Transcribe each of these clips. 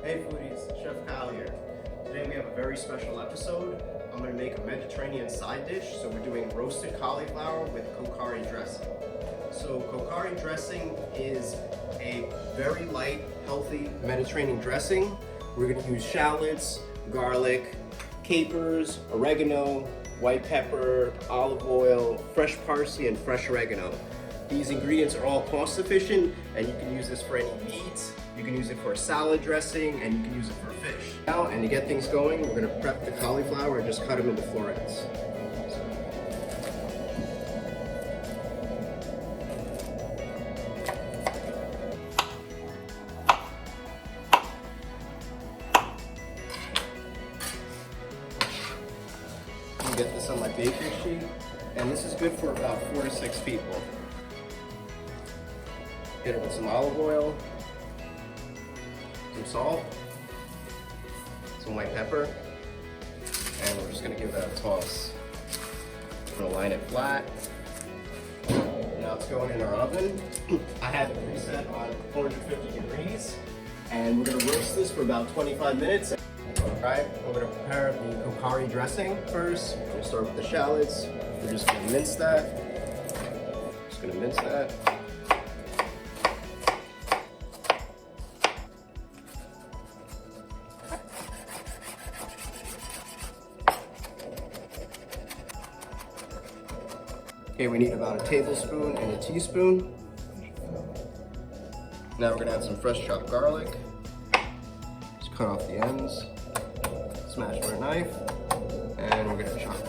Hey foodies, Chef Kyle here. Today we have a very special episode. I'm going to make a Mediterranean side dish. So we're doing roasted cauliflower with Kokkari dressing. So Kokkari dressing is a very light, healthy Mediterranean dressing. We're going to use shallots, garlic, capers, oregano, white pepper, olive oil, fresh parsley, and fresh oregano. These ingredients are all cost efficient, and you can use this for any meats. You can use it for a salad dressing, and you can use it for fish. Now, and to get things going, we're gonna prep the cauliflower and just cut them into florets. Get this on my baking sheet, and this is good for about 4 to 6 people. Hit it with some olive oil, some salt, some white pepper, and we're just gonna give that a toss. I'm gonna line it flat. Now it's going in our oven. I have it preset on 450 degrees, and we're gonna roast this for about 25 minutes. Alright, we're going to prepare the Kokkari dressing first. We're going to start with the shallots. We're just going to mince that. Just going to mince that. Okay, we need about a tablespoon and a teaspoon. Now we're going to add some fresh chopped garlic. Just cut off the ends. Smash with a knife, and we're gonna chop it.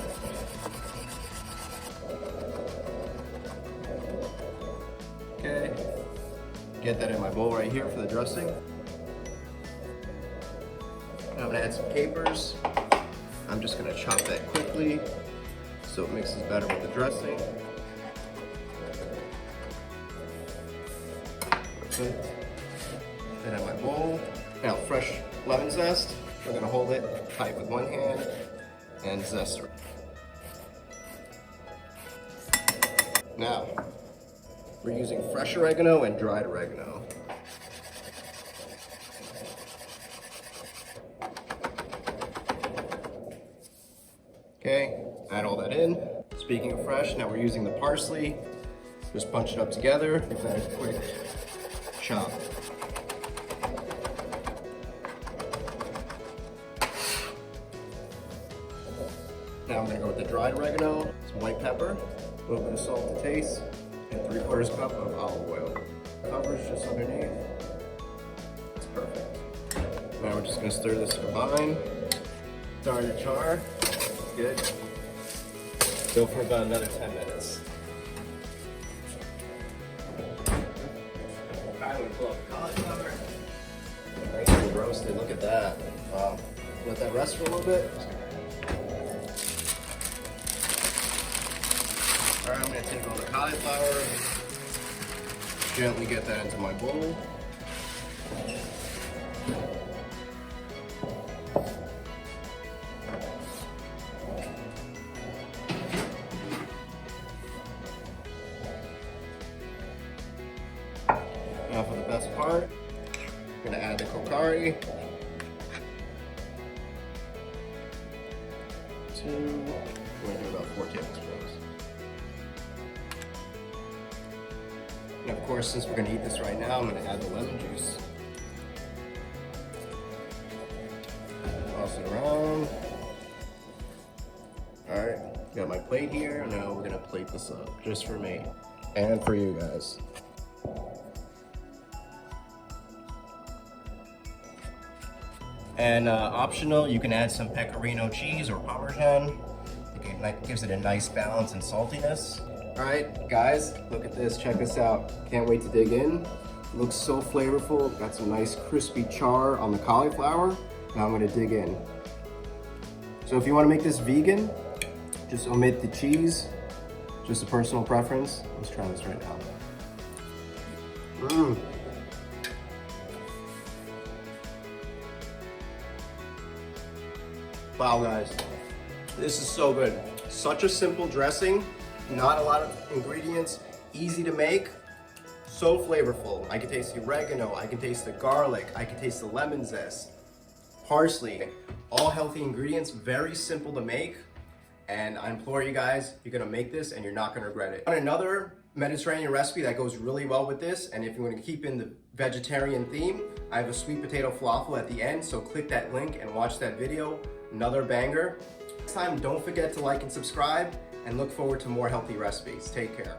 Okay, get that in my bowl right here for the dressing. Now I'm gonna add some capers. I'm just gonna chop that quickly so it mixes better with the dressing. Perfect. Then in my bowl, now fresh lemon zest. We're gonna hold it tight with one hand and zest it. Now, we're using fresh oregano and dried oregano. Okay, add all that in. Speaking of fresh, now we're using the parsley. Just bunch it up together. Give that a quick chop. Now I'm going to go with the dried oregano, some white pepper, a little bit of salt to taste, and 3/4 cup of olive oil. Coverage just underneath. It's perfect. Now we're just going to stir this to combine. Start to char. Good. Go for about another 10 minutes. I'm going to pull up the cauliflower. Nice and roasted. Look at that. Wow. Let that rest for a little bit. Alright, I'm going to take all the cauliflower, gently get that into my bowl. Now for the best part, I'm going to add the Kokkari. I'm going to do about 4 tablespoons. And of course, since we're going to eat this right now, I'm going to add the lemon juice. Toss it around. Alright, got my plate here. Now we're going to plate this up just for me and for you guys. And optional, you can add some pecorino cheese or parmesan. It gives it a nice balance and saltiness. All right, guys, look at this. Check this out. Can't wait to dig in. Looks so flavorful. Got some nice crispy char on the cauliflower. Now I'm gonna dig in. So if you wanna make this vegan, just omit the cheese. Just a personal preference. Let's try this right now. Wow, guys, this is so good. Such a simple dressing, not a lot of ingredients, easy to make, So flavorful. I can taste the oregano, I can taste the garlic, I can taste the lemon zest, parsley. All healthy ingredients, very simple to make. And I implore you guys, you're gonna make this and you're not gonna regret it. On another Mediterranean recipe that goes really well with this, and if you want to keep in the vegetarian theme, I have a sweet potato falafel at the end, so click that link and watch that video. Another banger. Next time, don't forget to like and subscribe, and look forward to more healthy recipes. Take care.